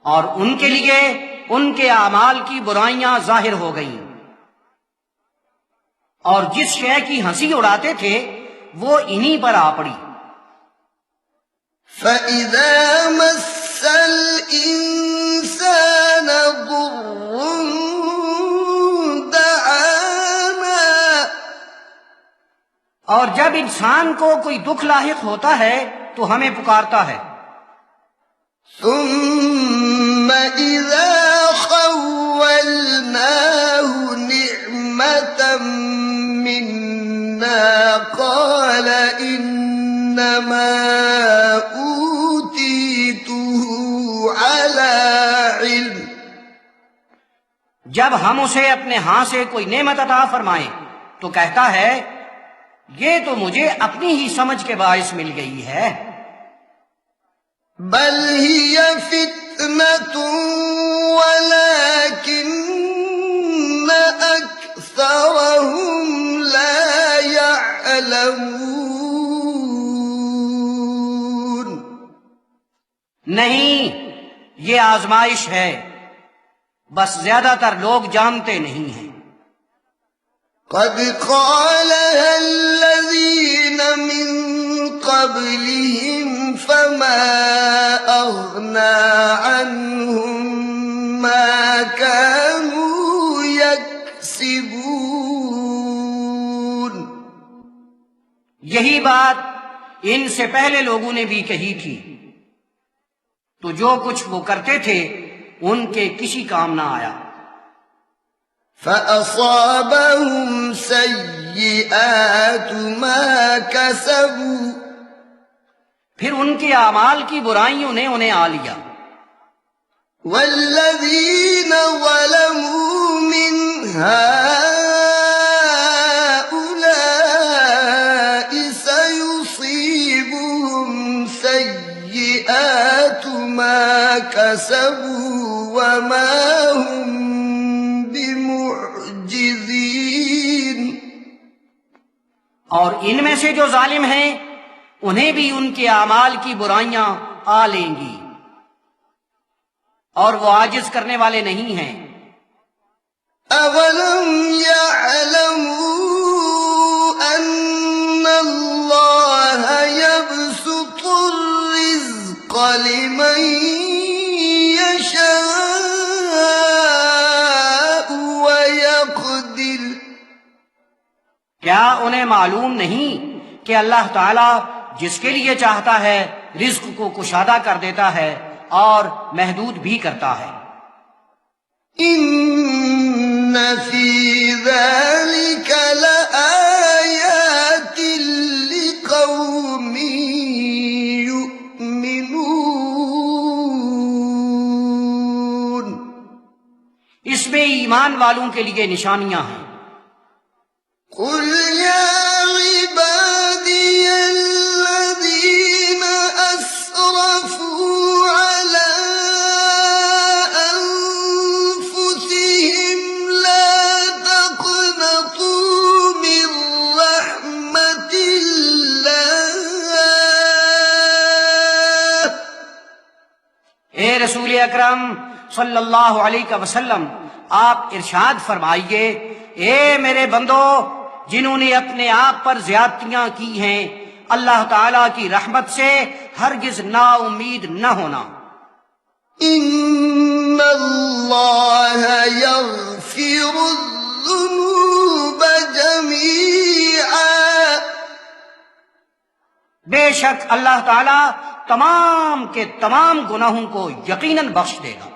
اور ان کے لیے ان کے اعمال کی برائیاں ظاہر ہو گئیں، اور جس شے کی ہنسی اڑاتے تھے وہ انہی پر آ پڑی۔ فَإِذَا مَسَّ الْإِنسَانَ ضُرٌّ دَعَانَا۔ اور جب انسان کو کوئی دکھ لاحق ہوتا ہے تو ہمیں پکارتا ہے۔ ثُمَّ إِذَا خَوَّلْنَاهُ نِعْمَةً مِّنَّا قَالَ إِنَّمَا أُوتِيتُهُ عَلَى عِلْمٍ۔ جب ہم اسے اپنے ہاں سے کوئی نعمت عطا فرمائیں تو کہتا ہے یہ تو مجھے اپنی ہی سمجھ کے باعث مل گئی ہے۔ بل هي فتنة ولكن أكثرهم لا يعلمون۔ نہیں، یہ آزمائش ہے، بس زیادہ تر لوگ جانتے نہیں ہیں۔ قد قالها الذين من قبلهم فما أغنى عنهم ما كانوا يكسبون۔ یہی بات ان سے پہلے لوگوں نے بھی کہی تھی، تو جو کچھ وہ کرتے تھے ان کے کسی کام نہ آیا۔ فَأَصَابَهُمْ سَيِّئَاتُ مَا كَسَبُوا۔ پھر ان کے اعمال کی برائیوں نے انہیں آ لیا۔ وَالَّذِينَ ظَلَمُوا مِنْ هَٰؤُلَاءِ سَيُصِيبُهُمْ سَيِّئَاتُ مَا كَسَبُوا وَمَا هُمْ بِمُعْجِزِينَ۔ اور ان میں سے جو ظالم ہیں انہیں بھی ان کے اعمال کی برائیاں آ لیں گی، اور وہ عاجز کرنے والے نہیں ہیں۔ أَوَلَمْ يَعْلَمُوا أَنَّ اللَّهَ يَبْسُطُ الرِّزْقَ لِمَن يَشَاءُ وَيَقْدِرُ۔ کیا انہیں معلوم نہیں کہ اللہ تعالیٰ جس کے لیے چاہتا ہے رزق کو کشادہ کر دیتا ہے اور محدود بھی کرتا ہے۔ إِنَّ فِي ذَلِكَ لَآيَاتٍ لِقَوْمٍ يُؤْمِنُونَ۔ اس میں ایمان والوں کے لیے نشانیاں ہیں۔ قُلْ يَا عِبَادِيَ الَّذِينَ أَسْرَفُوا عَلَىٰ أَنفُسِهِمْ اے رسول اکرم صلی اللہ علیہ وسلم، آپ ارشاد فرمائیے، اے میرے بندو، جنہوں نے اپنے آپ پر زیادتیاں کی ہیں، اللہ تعالیٰ کی رحمت سے ہرگز نا امید نہ ہونا۔ إن الله يغفر الذنوب جميعا بے شک اللہ تعالیٰ تمام کے تمام گناہوں کو یقیناً بخش دے گا۔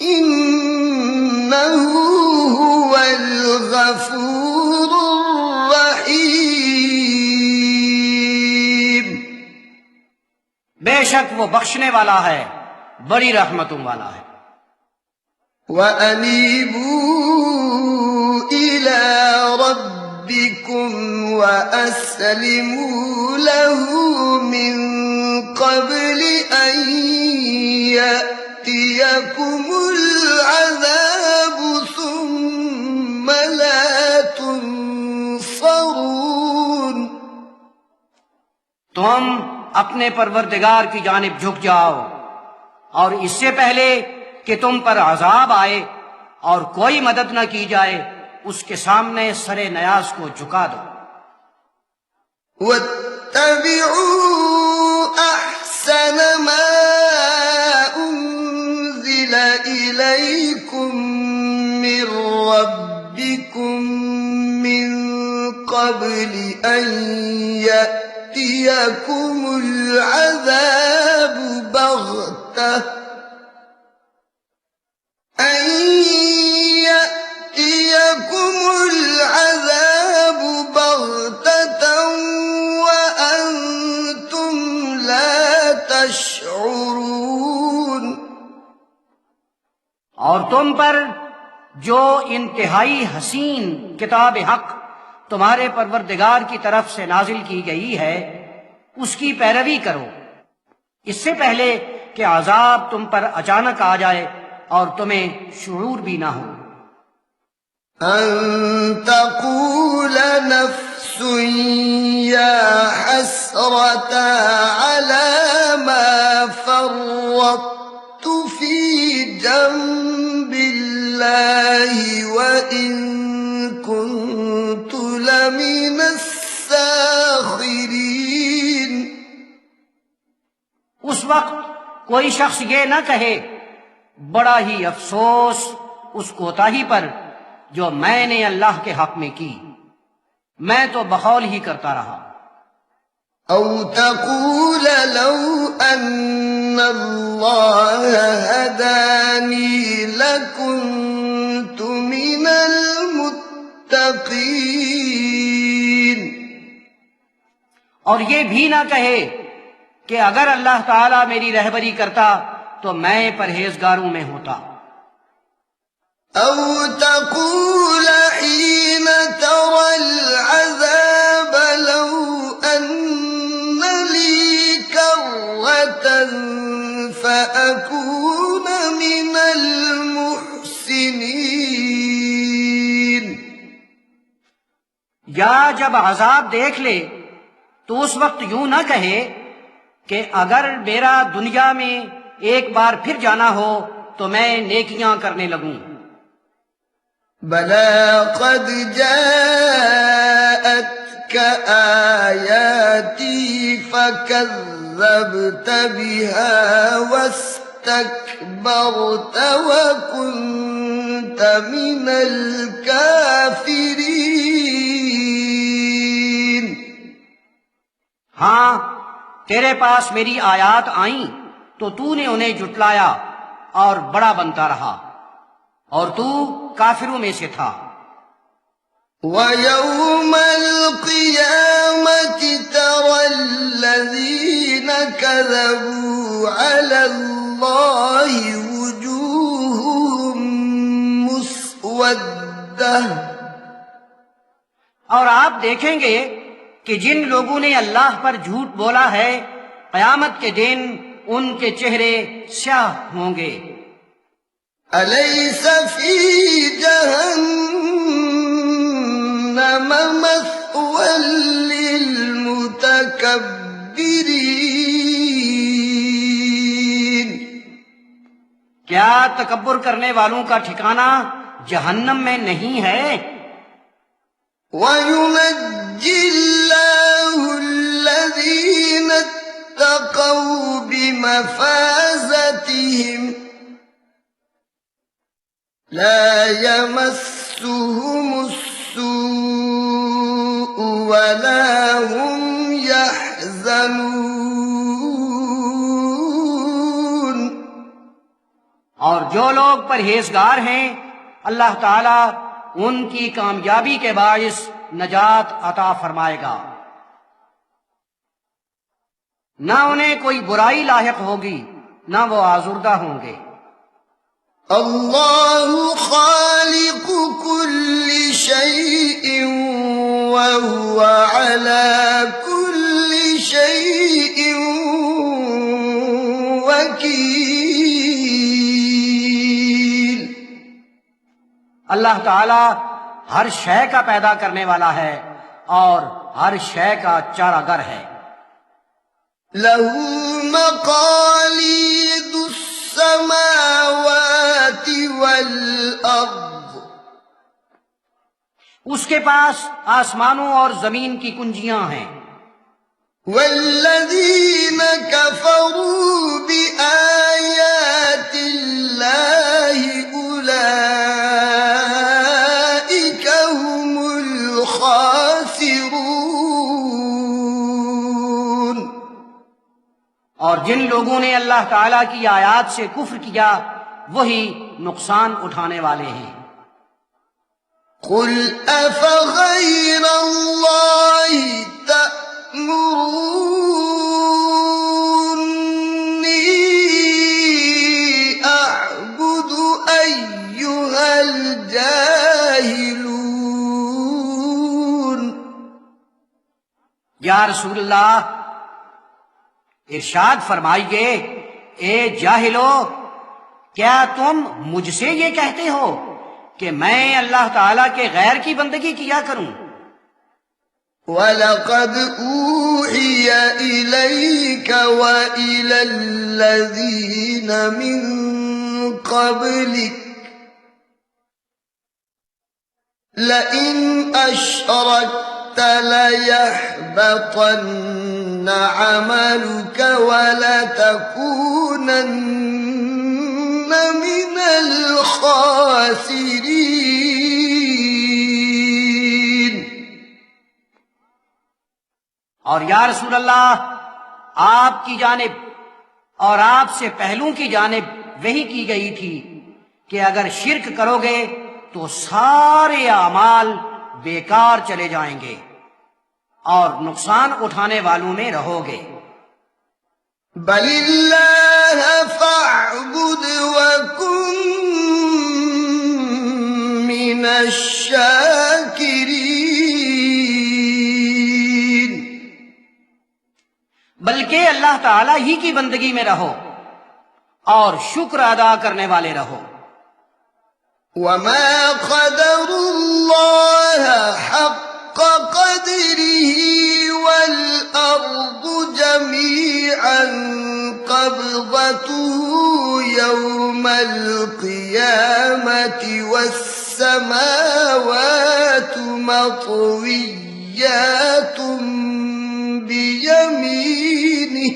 إنه هو الغفور الرحيم بے شک وہ بخشنے والا ہے، بڑی رحمتوں والا ہے۔ وَأَنِيبُوا إِلَى رَبِّكُمْ وَأَسْلِمُوا لَهُ مِن قَبْلِ أَن يَأْتِيَكُمُ الْعَذَابُ ثُمَّ لَا تُنصَرُونَ۔ تم اپنے پروردگار کی جانب جھک جاؤ، اور اس سے پہلے کہ تم پر عذاب آئے اور کوئی مدد نہ کی جائے، اس کے سامنے سر نیاز کو جھکا دو۔ وَاتَّبِعُوا أَحْسَنَ مَا أُنزِلَ إِلَيْكُم مِّن رَّبِّكُم مِّن قَبْلِ أَن يَأْتِيَكُمُ الْعَذَابُ بَغْتَةً وَأَنتُمْ لَا تَشْعُرُونَ۔ اور تم پر جو انتہائی حسین کتاب حق تمہارے پروردگار کی طرف سے نازل کی گئی ہے، اس کی پیروی کرو، اس سے پہلے کہ عذاب تم پر اچانک آ جائے اور تمہیں شعور بھی نہ ہو۔ أَن تَقُولَ نَفْسٌ يَا حَسْرَتَا عَلَى مَا فَرَّطتُ فِي جَنبِ اللَّهِ وَإِن كُنتُ لَمِنَ السَّاخِرِينَ۔ اس وقت کوئی شخص یہ نہ کہے، بڑا ہی افسوس اس کوتاہی پر جو میں نے اللہ کے حق میں کی، میں تو بخول ہی کرتا رہا۔ أو تقول لو أن الله هداني لكنت من المتقين۔ اور یہ بھی نہ کہے کہ اگر اللہ تعالیٰ میری رہبری کرتا تو میں پرہیزگاروں میں ہوتا۔ أو تقول حين ترى العذاب لو أن لي كرة فأكون من المحسنين۔ یا جب عذاب دیکھ لے تو اس وقت یوں نہ کہے کہ اگر میرا دنیا میں ایک بار پھر جانا ہو تو میں نیکیاں کرنے لگوں۔ بلى قد جاءتك آياتي فكذبت بها واستكبرت وكنت من الكافرين۔ ہاں، تیرے پاس میری آیات آئیں تو تو نے انہیں جھٹلایا اور بڑا بنتا رہا، اور تو کافروں میں سے تھا۔ وَيَوْمَ الْقِيَامَةِ تَرَى الَّذِينَ كَذَبُوا عَلَى اللَّهِ وُجُوهُهُمْ مُسْوَدَّةٌ۔ اور آپ دیکھیں گے کہ جن لوگوں نے اللہ پر جھوٹ بولا ہے، قیامت کے دن ان کے چہرے سیاہ ہوں گے۔ أَلَيْسَ فِي جَهَنَّمَ مَثْوًى لِّلْمُتَكَبِّرِينَ۔ تکبر کرنے والوں کا ٹھکانہ جہنم میں نہیں ہے؟ وَيُنَجِّي اللَّهُ الَّذِينَ اتَّقَوْا بِمَفَازَتِهِمْ لَا يَمَسُّهُمُ السُّوءُ وَلَا هُمْ يَحْزَنُونَ۔ اور جو لوگ پرہیزگار ہیں اللہ تعالیٰ ان کی کامیابی کے باعث نجات عطا فرمائے گا، نہ انہیں کوئی برائی لاحق ہوگی، نہ وہ آزردہ ہوں گے۔ اللہ خالق كل شيء وهو على كل شيء وكيل۔ اللہ تعالیٰ ہر شے کا پیدا کرنے والا ہے اور ہر شے کا چارہ گر ہے۔ له مقاليد السماوات والأرض، اس کے پاس آسمانوں اور زمین کی کنجیاں ہیں۔ والذين كفروا بآيات الله أولئك هم الخاسرون۔ اور جن لوگوں نے اللہ تعالیٰ کی آیات سے کفر کیا وہی نقصان اٹھانے والے ہیں۔ قل أفغير الله تأمروني أعبد أيها الجاهلون۔ یا رسول اللہ ارشاد فرمائیے، اے جاہلو، کیا تم مجھ سے یہ کہتے ہو کہ میں اللہ تعالیٰ کے غیر کی بندگی کیا کروں؟ وَلَقَدْ أُوحِيَ إِلَيْكَ وَإِلَى الَّذِينَ مِن قَبْلِكَ لَئِنْ أَشْرَكْتَ لَيَحْبَطَنَّ عَمَلُكَ وَلَتَكُونَنَّ مِنَ الْخَاسِرِينَ۔ اور یا رسول اللہ آپ کی جانب اور آپ سے پہلوں کی جانب وحی کی گئی تھی کہ اگر شرک کرو گے تو سارے اعمال بیکار چلے جائیں گے اور نقصان اٹھانے والوں میں رہو گے۔ بل اللہ فاعبد وکن من الشاکرین، بلکہ اللہ تعالیٰ ہی کی بندگی میں رہو اور شکر ادا کرنے والے رہو۔ وما قدر اللہ حق قدره والأرض جميعا قبضته يوم القيامة والسماوات مطويات بيمينه،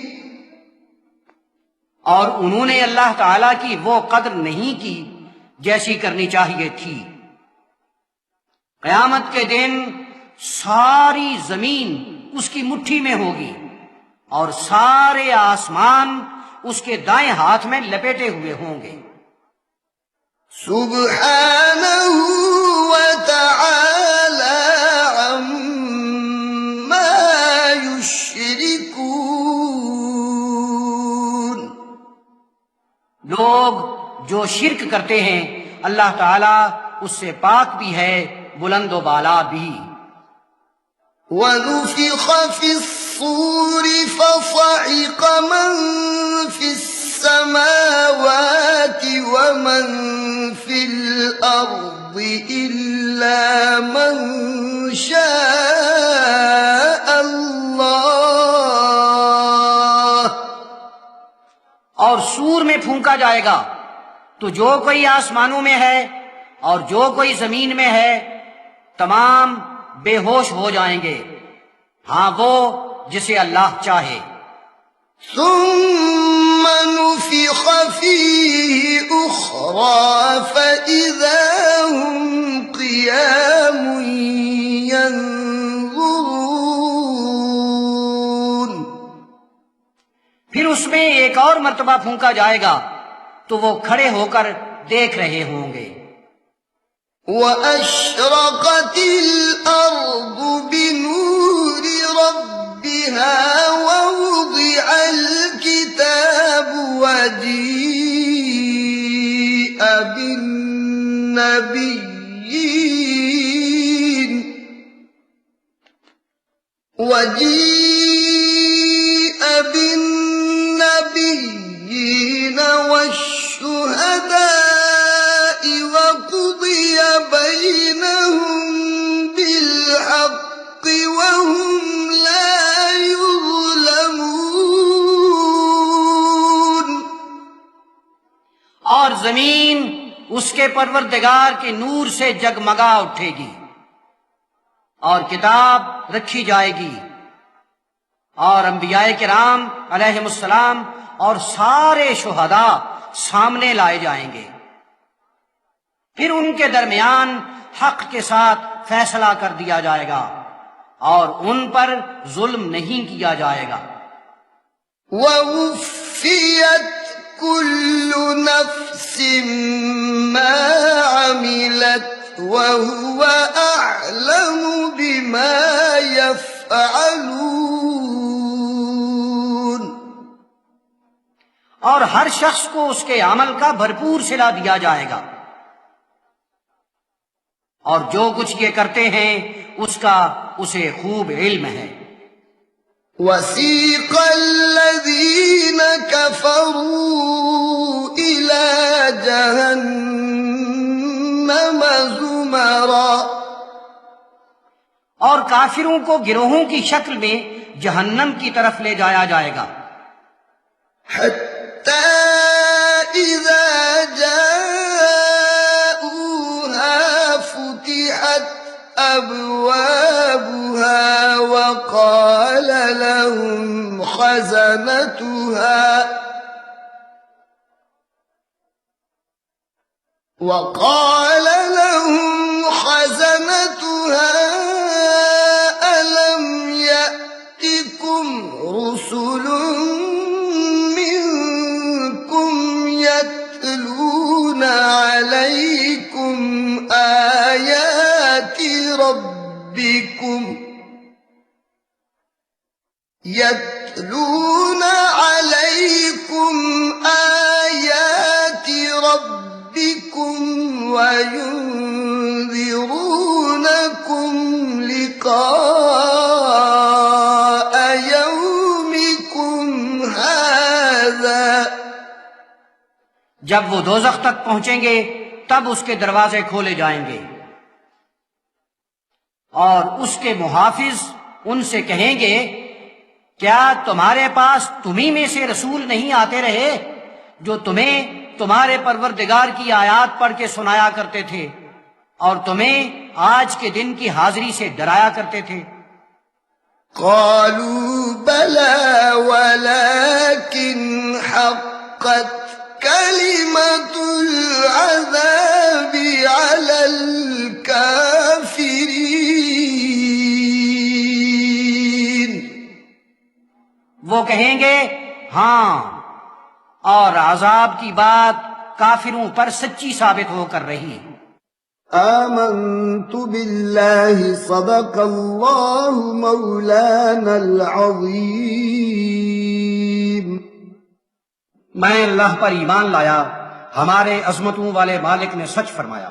اور انہوں نے اللہ تعالیٰ کی وہ قدر نہیں کی جیسی کرنی چاہیے تھی۔ قیامت کے دن ساری زمین اس کی مٹھی میں ہوگی اور سارے آسمان اس کے دائیں ہاتھ میں لپیٹے ہوئے ہوں گے۔ سبحانہ وتعالی عما یشرکون۔ لوگ جو شرک کرتے ہیں اللہ تعالیٰ اس سے پاک بھی ہے، بلند و بالا بھی۔ وَنُفِخَ فِي الصُّورِ فَصَعِقَ مَن فِي السَّمَاوَاتِ وَمَن فِي الْأَرْضِ إِلَّا مَن شَاءَ اللَّهُ، اور سور میں پھونکا جائے گا تو جو کوئی آسمانوں میں ہے اور جو کوئی زمین میں ہے تمام بے ہوش ہو جائیں گے، ہاں وہ جسے اللہ چاہے۔ ثم نفخ فيه أخرى فإذا هم قيام ينظرون۔ پھر اس میں ایک اور مرتبہ پھونکا جائے گا تو وہ کھڑے ہو کر دیکھ رہے ہوں گے۔ وَأَشْرَقَتِ الْأَرْضُ بِنُورِ رَبِّهَا وَوُضِعَ الْكِتَابُ وَجِيءَ بالنبيين والشهداء وقضي بينهم بالحق وهم لا يظلمون۔ اور زمین اس کے پروردگار کے نور سے جگمگا اٹھے گی اور کتاب رکھی جائے گی اور انبیاء کرام علیہم السلام اور سارے شہداء سامنے لائے جائیں گے، پھر ان کے درمیان حق کے ساتھ فیصلہ کر دیا جائے گا اور ان پر ظلم نہیں کیا جائے گا۔ وَوُفِّيَتْ كُلُّ نَفْسٍ مَّا عَمِلَتْ وَهُوَ أَعْلَمُ بِمَا يَفْعَلُونَ۔ اور ہر شخص کو اس کے عمل کا بھرپور صلہ دیا جائے گا، اور جو کچھ یہ کرتے ہیں اس کا اسے خوب علم ہے۔ وَسِيقَ الَّذِينَ كَفَرُوا إِلَى جَهَنَّمَ زُمَرًا۔ اور کافروں کو گروہوں کی شکل میں جہنم کی طرف لے جایا جائے گا، حَتَّى إِذَا جَاءُوهَا فُتِحَتْ أَبْوَابُهَا وَقَالَ لَهُمْ خَزَنَتُهَا أَلَمْ يَأْتِكُمْ رُسُلٌ مِّنكُمْ يَتْلُونَ عَلَيْكُمْ آيَاتِ رَبِّكُمْ وَيُنذِرُونَكُمْ لِقَاءَ يَوْمِكُمْ هَٰذَا۔ جب وہ دوزخ تک پہنچیں گے تب اس کے دروازے کھولے جائیں گے اور اس کے محافظ ان سے کہیں گے کیا تمہارے پاس تمہیں میں سے رسول نہیں آتے رہے جو تمہیں تمہارے پروردگار کی آیات پڑھ کے سنایا کرتے تھے اور تمہیں آج کے دن کی حاضری سے ڈرایا کرتے تھے؟ قالوا بلى ولكن حقت كلمة العذاب على الكافرين۔ وہ کہیں گے ہاں، اور عذاب کی بات کافروں پر سچی ثابت ہو کر رہی۔ آمنت بالله صدق الله مولانا العظيم۔ میں اللہ پر ایمان لایا، ہمارے عظمتوں والے مالک نے سچ فرمایا۔